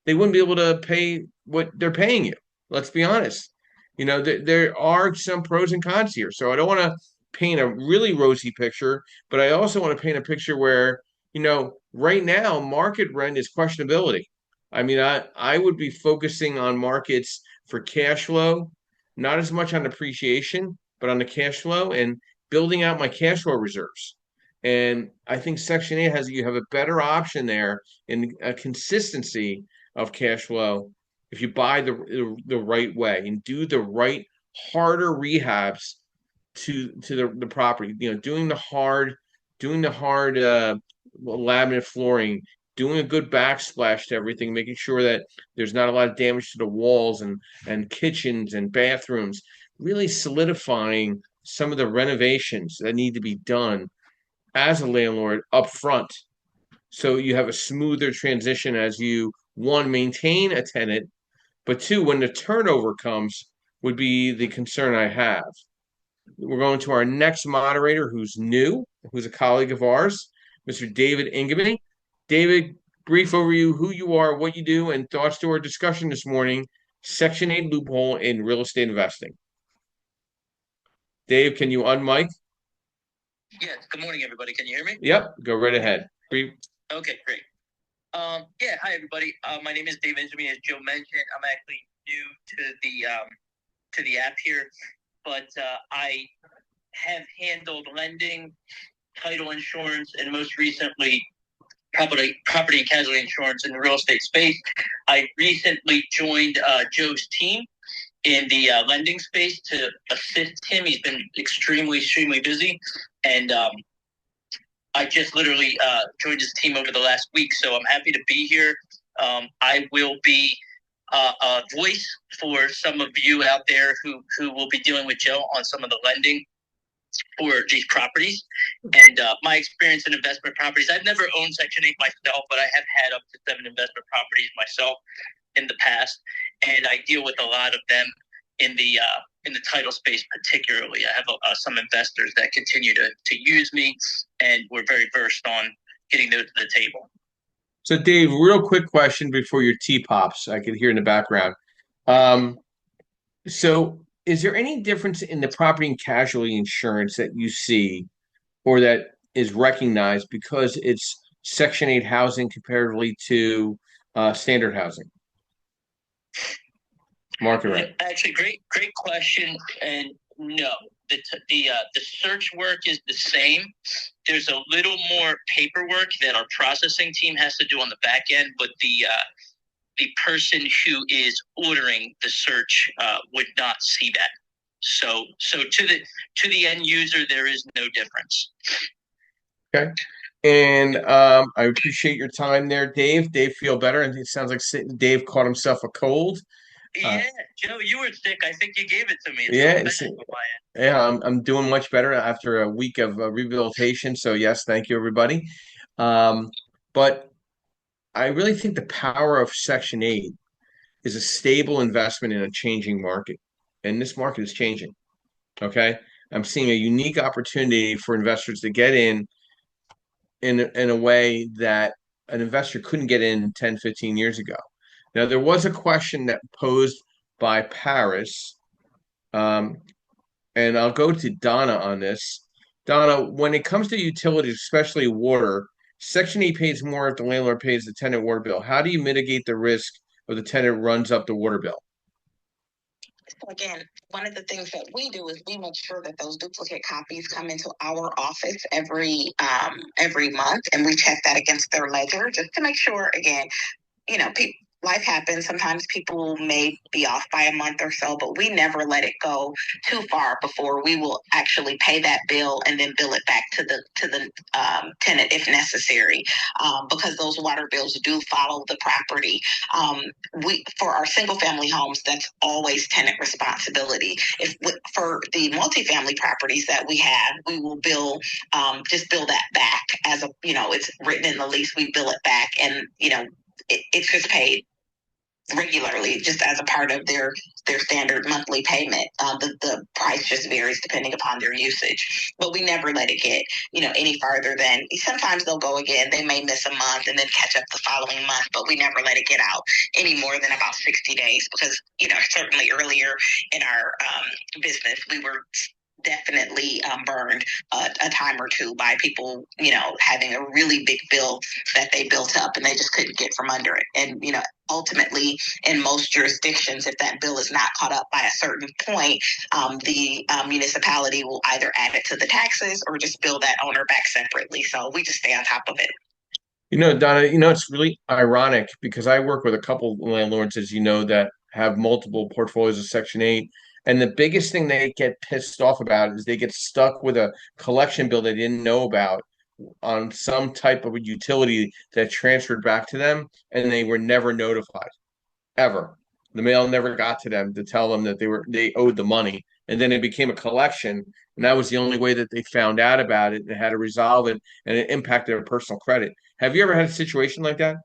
they wouldn't be able to pay what they're paying you. Let's be honest. There are some pros and cons here. So I don't want to paint a really rosy picture, but I also want to paint a picture where, right now, market rent is questionability. I mean, I would be focusing on markets for cash flow, not as much on appreciation, but on the cash flow and building out my cash flow reserves. And I think Section 8 you have a better option there in a consistency of cash flow if you buy the right way and do the right harder rehabs to the property. Doing the hard laminate flooring, doing a good backsplash to everything, making sure that there's not a lot of damage to the walls and kitchens and bathrooms, really solidifying some of the renovations that need to be done as a landlord up front. So you have a smoother transition as you, one, maintain a tenant, But two, when the turnover comes, would be the concern I have. We're going to our next moderator who's new, who's a colleague of ours, Mr. David Ingamy. David, brief overview who you are, what you do, and thoughts to our discussion this morning, Section 8 loophole in real estate investing. Dave, can you unmic? Yes. Good morning, everybody. Can you hear me? Yep, go right ahead. Brief. Okay, great. Yeah, hi everybody. My name is Dave Benjamin. As Joe mentioned, I'm actually new to the app here, but I have handled lending, title insurance, and most recently property and casualty insurance in the real estate space. I recently joined Joe's team in the lending space to assist him. He's been extremely busy, and I just literally joined his team over the last week, so I'm happy to be here. I will be a voice for some of you out there who will be dealing with Joe on some of the lending for these properties. And my experience in investment properties, I've never owned Section 8 myself, but I have had up to 7 investment properties myself in the past, and I deal with a lot of them in the title space particularly. I have some investors that continue to use me, and we're very versed on getting those to the table. So, Dave, real quick question before your tea pops. I could hear in the background. So is there any difference in the property and casualty insurance that you see or that is recognized because it's Section 8 housing comparatively to standard housing? Market rate. Actually, great question. And no, the search work is the same. There's a little more paperwork that our processing team has to do on the back end, but the person who is ordering the search would not see that. So to the end user, there is no difference. Okay. And I appreciate your time there, Dave. Dave, feel better? And it sounds like Dave caught himself a cold. Yeah, Joe, you were sick. I think you gave it to me. I'm doing much better after a week of rehabilitation. So yes, thank you, everybody. But I really think the power of Section 8 is a stable investment in a changing market, and this market is changing. Okay, I'm seeing a unique opportunity for investors to get in a way that an investor couldn't get in 10, 15 years ago. Now, there was a question that posed by Paris, and I'll go to Donna on this. Donna, when it comes to utilities, especially water, Section 8 pays more if the landlord pays the tenant water bill. How do you mitigate the risk of the tenant runs up the water bill? So again, one of the things that we do is we make sure that those duplicate copies come into our office every month, and we check that against their ledger just to make sure. Again, life happens. Sometimes people may be off by a month or so, but we never let it go too far before we will actually pay that bill and then bill it back to the tenant if necessary, because those water bills do follow the property. For our single family homes, that's always tenant responsibility. For the multifamily properties that we have, we will just bill that back as it's written in the lease. We bill it back, and it's just paid regularly, just as a part of their standard monthly payment. The price just varies depending upon their usage, but we never let it get any farther than. Sometimes they'll go again. They may miss a month and then catch up the following month, but we never let it get out any more than about 60 days because certainly earlier in our business we were definitely burned a time or two by people, having a really big bill that they built up and they just couldn't get from under it. And, ultimately, in most jurisdictions, if that bill is not caught up by a certain point, the municipality will either add it to the taxes or just bill that owner back separately. So we just stay on top of it. Donna, it's really ironic because I work with a couple landlords, as you know, that have multiple portfolios of Section 8. And the biggest thing they get pissed off about is they get stuck with a collection bill they didn't know about on some type of a utility that transferred back to them, and they were never notified, ever. The mail never got to them to tell them that they owed the money, and then it became a collection, and that was the only way that they found out about it and had to resolve it, and it impacted their personal credit. Have you ever had a situation like that?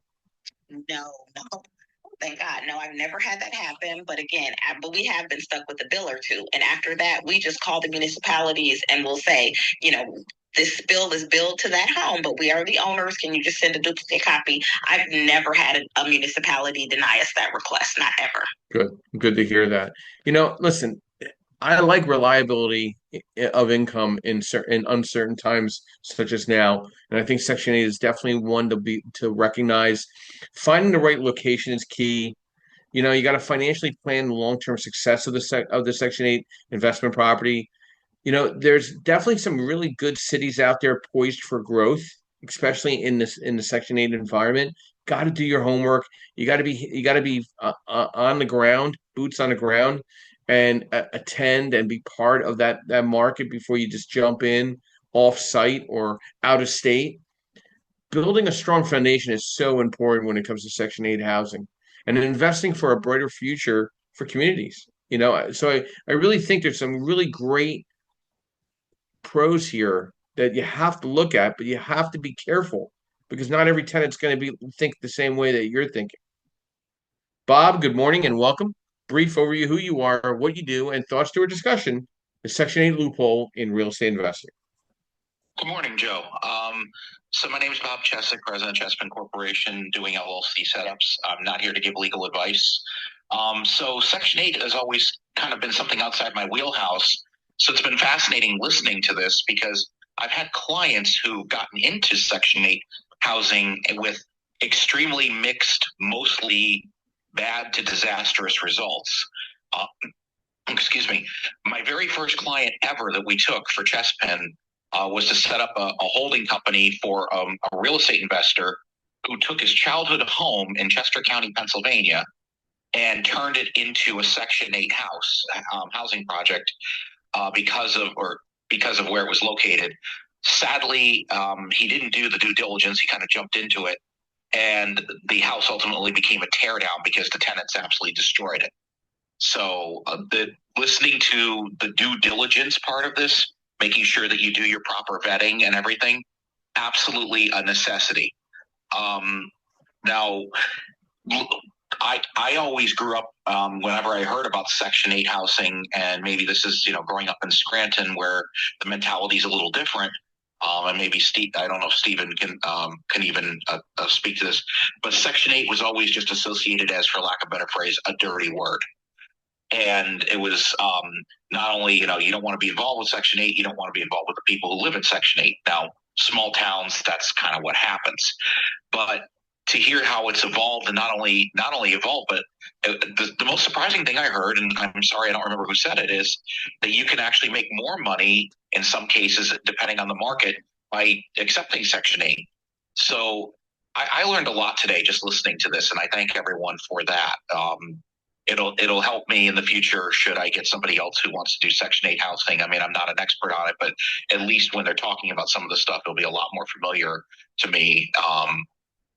No. Thank God. No, I've never had that happen. But again, but we have been stuck with a bill or two. And after that, we just call the municipalities and we'll say, this bill is billed to that home, but we are the owners. Can you just send a duplicate copy? I've never had a municipality deny us that request. Not ever. Good to hear that. Listen, I like reliability of income in uncertain times such as now, and I think Section 8 is definitely one to recognize. Finding the right location is key. You got to financially plan the long-term success of the Section 8 investment property. There's definitely some really good cities out there poised for growth, especially in the Section 8 environment. Got to do your homework. You got to be on the ground, boots on the ground, and attend and be part of that market before you just jump in off site or out of state. Building a strong foundation is so important when it comes to Section 8 housing and investing for a brighter future for communities. So I really think there's some really great pros here that you have to look at, but you have to be careful because not every tenant's going to think the same way that you're thinking. Bob, good morning and welcome. Brief overview who you are, what you do, and thoughts to our discussion. The Section 8 loophole in real estate investing. Good morning, Joe. So my name is Bob Chesick, President of Chespin Corporation, doing LLC setups. I'm not here to give legal advice. So Section 8 has always kind of been something outside my wheelhouse. So it's been fascinating listening to this because I've had clients who've gotten into Section 8 housing with extremely mixed, mostly bad to disastrous results. Excuse me. My very first client ever that we took for Chespin was to set up a holding company for a real estate investor who took his childhood home in Chester County, Pennsylvania, and turned it into a Section 8 housing project because of where it was located. Sadly, he didn't do the due diligence. He kind of jumped into it, and the house ultimately became a teardown because the tenants absolutely destroyed it. So listening to the due diligence part of this, making sure that you do your proper vetting and everything, absolutely a necessity. Now, I always grew up whenever I heard about Section 8 housing, and maybe this is growing up in Scranton where the mentality is a little different. And maybe Steve, I don't know if Stephen can even speak to this, but Section 8 was always just associated as, for lack of a better phrase, a dirty word. And it was not only, you don't want to be involved with Section 8, you don't want to be involved with the people who live in Section 8. Now, small towns, that's kind of what happens. But to hear how it's evolved, and not only evolved, but the most surprising thing I heard, and I'm sorry I don't remember who said it, is that you can actually make more money in some cases, depending on the market, by accepting Section 8. So I learned a lot today just listening to this, and I thank everyone for that. It'll help me in the future should I get somebody else who wants to do Section 8 housing. I mean, I'm not an expert on it, but at least when they're talking about some of the stuff, it'll be a lot more familiar to me.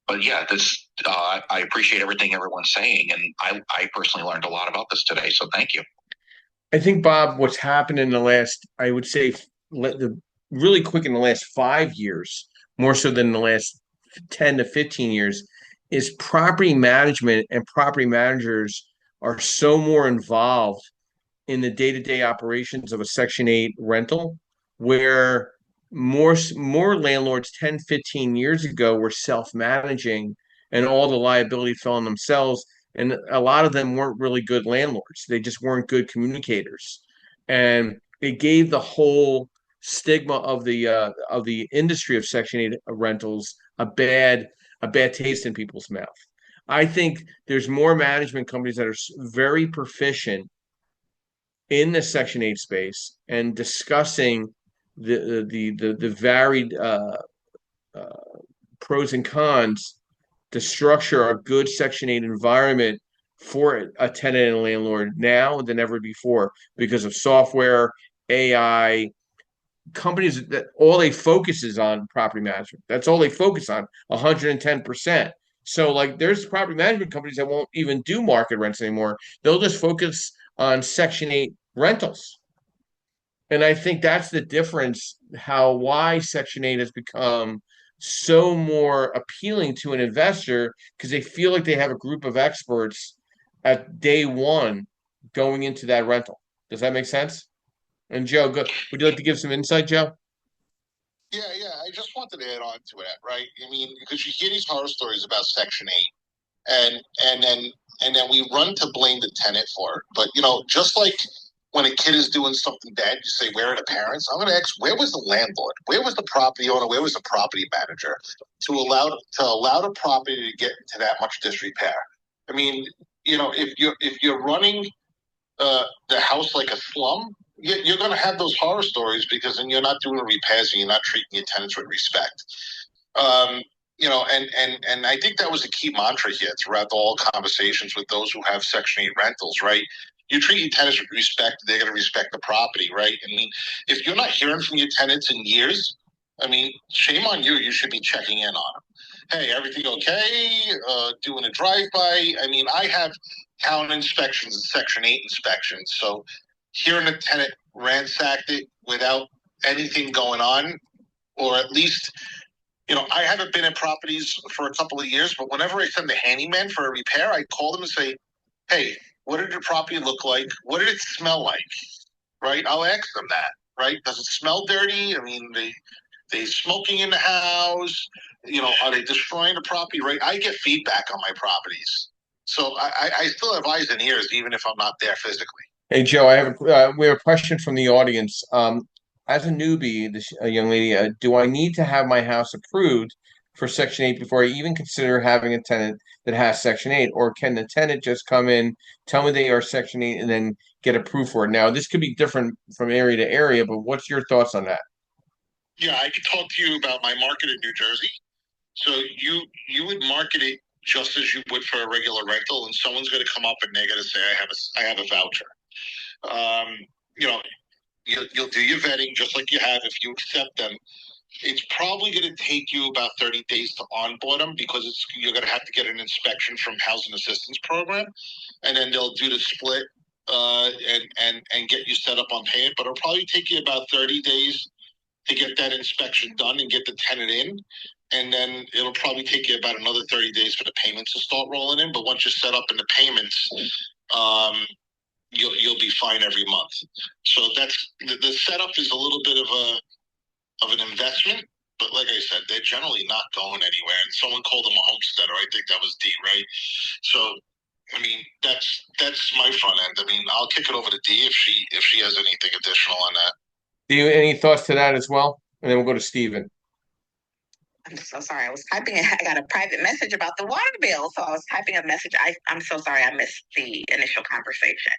But yeah, I appreciate everything everyone's saying, and I personally learned a lot about this today. So thank you. I think, Bob, what's happened in the last, I would say, really quick in the last 5 years, more so than the last 10 to 15 years, is property management and property managers are so more involved in the day-to-day operations of a Section 8 rental, where more landlords 10, 15 years ago were self-managing and all the liability fell on themselves. And a lot of them weren't really good landlords. They just weren't good communicators. And it gave the whole stigma of the industry of Section 8 rentals a bad taste in people's mouth. I think there's more management companies that are very proficient in the Section 8 space and discussing the varied pros and cons to structure a good Section 8 environment for a tenant and landlord now than ever before because of software, AI, companies that all they focus is on property management. That's all they focus on, 110%. So like there's property management companies that won't even do market rents anymore. They'll just focus on Section 8 rentals. And I think that's the difference, why Section 8 has become so more appealing to an investor because they feel like they have a group of experts at day one going into that rental. Does that make sense? And Joe, would you like to give some insight, Joe? Yeah. I just wanted to add on to it, right? I mean, because you hear these horror stories about Section 8, and then we run to blame the tenant for it. But just like when a kid is doing something bad, you say, "Where are the parents?" I'm going to ask, where was the landlord? Where was the property owner? Where was the property manager to allow the property to get into that much disrepair? I mean, if you're running the house like a slum, you're going to have those horror stories because then you're not doing the repairs and you're not treating your tenants with respect. Um, and I think that was a key mantra here throughout all conversations with those who have Section 8 rentals, right? You treat your tenants with respect, they're going to respect the property, right? I mean, if you're not hearing from your tenants in years, I mean, shame on you. You should be checking in on them. Hey, everything okay? Doing a drive-by? I mean, I have town inspections and Section 8 inspections. So hearing a tenant ransacked it without anything going on, or at least I haven't been in properties for a couple of years, but whenever I send a handyman for a repair, I call them and say, "Hey, what did your property look like? What did it smell like?" Right? I'll ask them that. Right? Does it smell dirty? I mean, they smoking in the house. Are they destroying the property? Right? I get feedback on my properties, so I still have eyes and ears, even if I'm not there physically. Hey, Joe, we have a question from the audience. As a newbie, this young lady, do I need to have my house approved for Section 8 before I even consider having a tenant that has Section 8? Or can the tenant just come in, tell me they are Section 8, and then get approved for it? Now, this could be different from area to area, but what's your thoughts on that? Yeah, I could talk to you about my market in New Jersey. So you would market it just as you would for a regular rental, and someone's going to come up and they're going to say, I have a voucher." Um, you know, you'll do your vetting just like you have. If you accept them, it's probably going to take you about 30 days to onboard them because you're going to have to get an inspection from Housing Assistance Program, and then they'll do the split and get you set up on payment. But it'll probably take you about 30 days to get that inspection done and get the tenant in. And then it'll probably take you about another 30 days for the payments to start rolling in. But once you're set up in the payments, you'll be fine every month. So that's the setup is a little bit of an investment, but like I said, they're generally not going anywhere. And someone called them a homesteader. I think that was D, right? So I mean, that's my front end. I mean, I'll kick it over to D if she has anything additional on that. Do you any thoughts to that as well? And then we'll go to Stephen. I'm so sorry. I was typing. I got a private message about the water bill, so I was typing a message. I'm so sorry. I missed the initial conversation.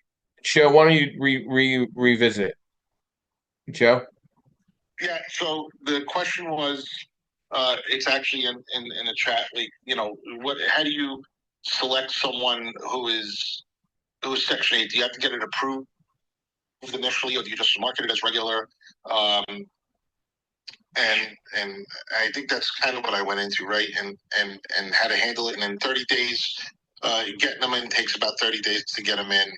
Joe, why don't you revisit? Joe? Yeah. So the question was, it's actually in a chat. Like, how do you select someone who is Section 8? Do you have to get it approved initially, or do you just market it as regular? And I think that's kind of what I went into, right? And how to handle it. And in 30 days, getting them in takes about 30 days to get them in,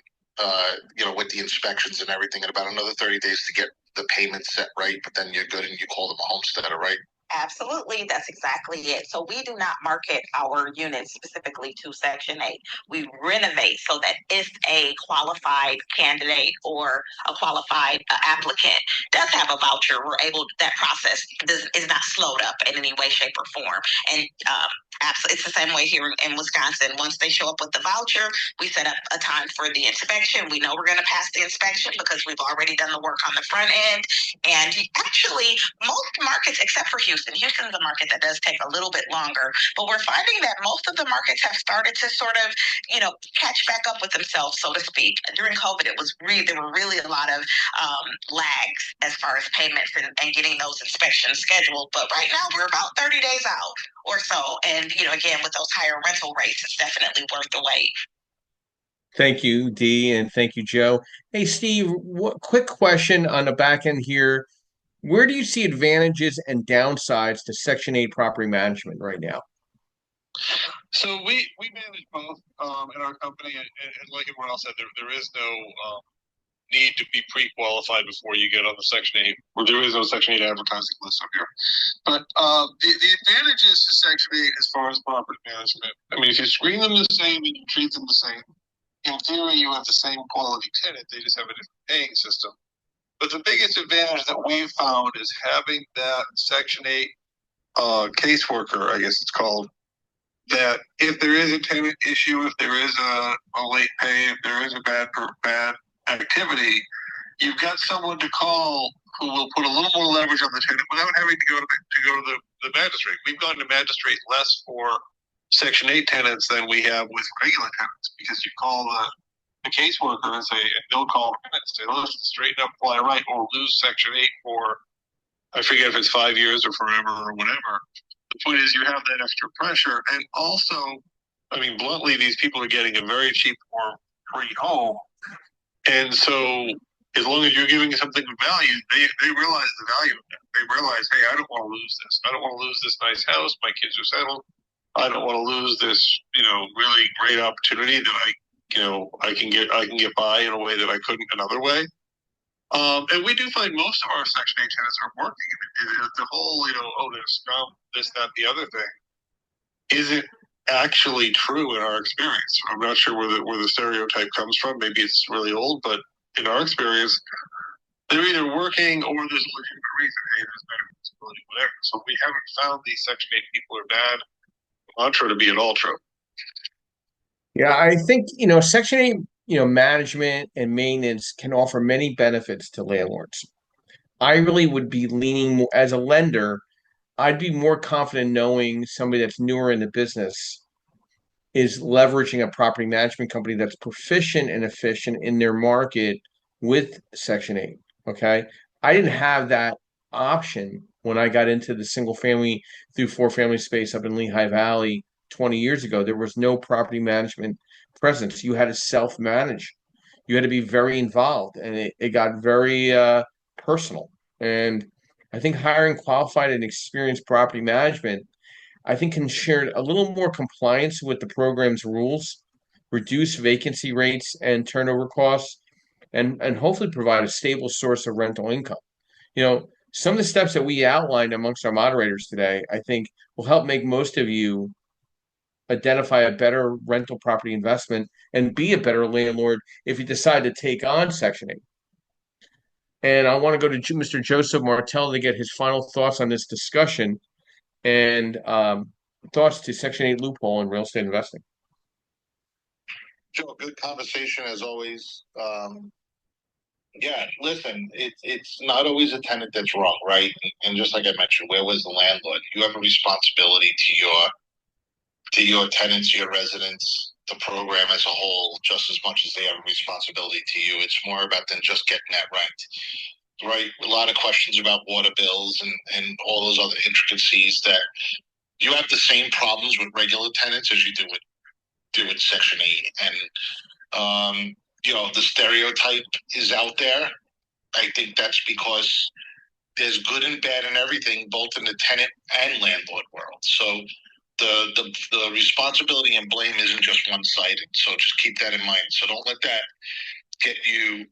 with the inspections and everything, and about another 30 days to get the payment set right. But then you're good and you call them a homesteader, right? Absolutely, that's exactly it. So we do not market our units specifically to Section 8. We renovate so that if a qualified candidate or a qualified applicant does have a voucher, that process is not slowed up in any way, shape, or form. And absolutely, it's the same way here in Wisconsin. Once they show up with the voucher, we set up a time for the inspection. We know we're going to pass the inspection because we've already done the work on the front end. And actually, most markets, except for Houston's a market that does take a little bit longer, but we're finding that most of the markets have started to sort of, catch back up with themselves, so to speak. During COVID, there were really a lot of lags as far as payments and getting those inspections scheduled. But right now, we're about 30 days out or so. And, again, with those higher rental rates, it's definitely worth the wait. Thank you, Dee, and thank you, Joe. Hey, Steve, quick question on the back end here. Where do you see advantages and downsides to Section 8 property management right now? So we manage both in our company, and like everyone else said, there is need to be pre-qualified before you get on the Section 8. Well, there is no Section 8 advertising list up here. But the advantages to Section 8 as far as property management, I mean, if you screen them the same and you treat them the same, in theory, you have the same quality tenant. They just have a different paying system. But the biggest advantage that we've found is having that Section 8 caseworker, I guess it's called, that if there is a tenant issue, if there is a late pay, if there is a bad activity, you've got someone to call who will put a little more leverage on the tenant without having to go to the magistrate. We've gone to magistrate less for Section 8 tenants than we have with regular tenants, because you call the caseworker and say, and they'll call the tenant and say, listen, straighten up, fly right, or lose Section 8 for, I forget if it's 5 years or forever or whatever. The point is you have that extra pressure. And also, I mean, bluntly, these people are getting a very cheap or free home. And so as long as you're giving something of value, they realize the value of it. They realize, hey, I don't want to lose this. I don't want to lose this nice house. My kids are settled. I don't want to lose this, really great opportunity that I can get by in a way that I couldn't another way. And we do find most of our Section 8 tenants are working. The whole, they're scum, this, that, the other thing isn't actually true in our experience. I'm not sure where the stereotype comes from. Maybe it's really old, but in our experience, they're either working or there's a legitimate reason. Hey, there's better visibility, whatever. So we haven't found these Section 8 people are bad mantra to be at all true. Yeah, I think, Section 8, management and maintenance can offer many benefits to landlords. I really would be leaning more, as a lender, I'd be more confident knowing somebody that's newer in the business is leveraging a property management company that's proficient and efficient in their market with Section 8. Okay. I didn't have that option when I got into the single family through four family space up in Lehigh Valley 20 years ago. There was no property management presence. You had to self manage, you had to be very involved, and it got very personal. And I think hiring qualified and experienced property management, I think, can share a little more compliance with the program's rules, reduce vacancy rates and turnover costs, and hopefully provide a stable source of rental income. Some of the steps that we outlined amongst our moderators today, I think, will help make most of you identify a better rental property investment and be a better landlord if you decide to take on Section 8. And I want to go to Mr. Joseph Martell to get his final thoughts on this discussion and thoughts to Section 8 loophole in real estate investing. Joe, good conversation as always. Yeah, listen, it's not always a tenant that's wrong, right? And just like I mentioned, where was the landlord? You have a responsibility to your tenants, your residents, the program as a whole, just as much as they have a responsibility to you. It's more about than just getting that rent, right? A lot of questions about water bills and all those other intricacies that you have the same problems with regular tenants as you do with Section 8. And the stereotype is out there. I think that's because there's good and bad in everything, both in the tenant and landlord world. So the responsibility and blame isn't just one-sided. So just keep that in mind. So don't let that get you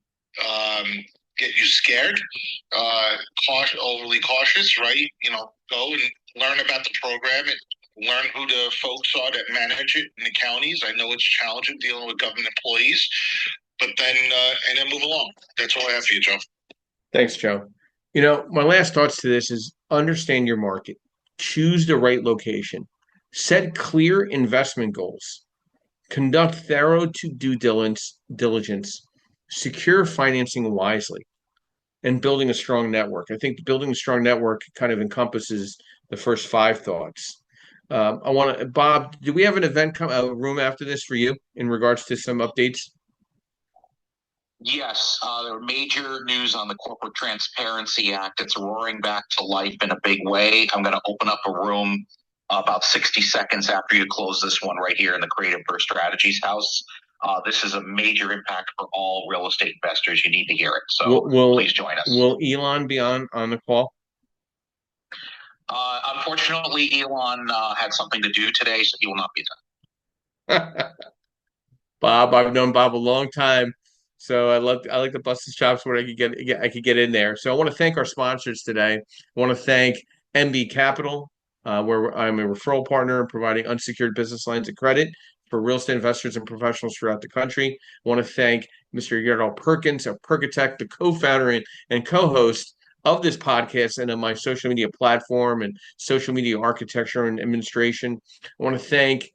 scared, overly cautious, right? Go and learn about the program and learn who the folks are that manage it in the counties. I know it's challenging dealing with government employees, but then and then move along. That's all I have for you, Joe. Thanks, Joe. My last thoughts to this is understand your market, choose the right location, set clear investment goals, conduct thorough due diligence, secure financing wisely, and building a strong network. I think building a strong network kind of encompasses the first five thoughts. Bob, do we have an event room after this for you in regards to some updates? Yes, there are major news on the Corporate Transparency Act. It's roaring back to life in a big way. I'm going to open up a room about 60 seconds after you close this one right here in the Creative Burst Strategies house. This is a major impact for all real estate investors. You need to hear it. So please join us. Will Elon be on the call? Unfortunately, Elon had something to do today, so he will not be there. Bob, I've known Bob a long time. So I like to bust the chops where I could get in there. So I want to thank our sponsors today. I want to thank MB Capital, where I'm a referral partner providing unsecured business lines of credit for real estate investors and professionals throughout the country. I want to thank Mr. Yardall Perkins of Perkatech, the co-founder and co-host of this podcast and of my social media platform and social media architecture and administration. I want to thank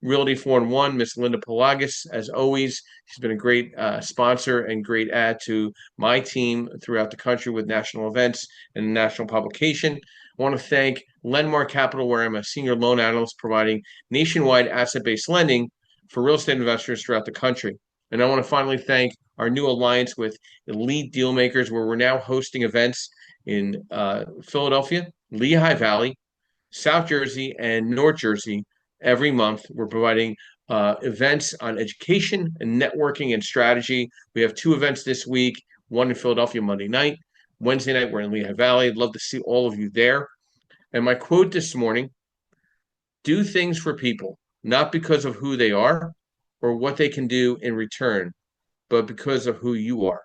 Realty 4-in-1, Miss Linda Pelagas, as always. She's been a great sponsor and great add to my team throughout the country with national events and national publication. I want to thank Lendmark Capital, where I'm a senior loan analyst providing nationwide asset-based lending for real estate investors throughout the country. And I want to finally thank our new alliance with Elite Dealmakers, where we're now hosting events in Philadelphia, Lehigh Valley, South Jersey, and North Jersey every month. We're providing events on education and networking and strategy. We have 2 events this week, one in Philadelphia Monday night. Wednesday night, we're in Lehigh Valley. I'd love to see all of you there. And my quote this morning, do things for people, not because of who they are or what they can do in return, but because of who you are.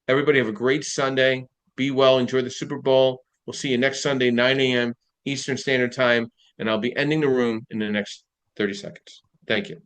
Everybody have a great Sunday. Be well. Enjoy the Super Bowl. We'll see you next Sunday, 9 a.m. Eastern Standard Time, and I'll be ending the room in the next 30 seconds. Thank you.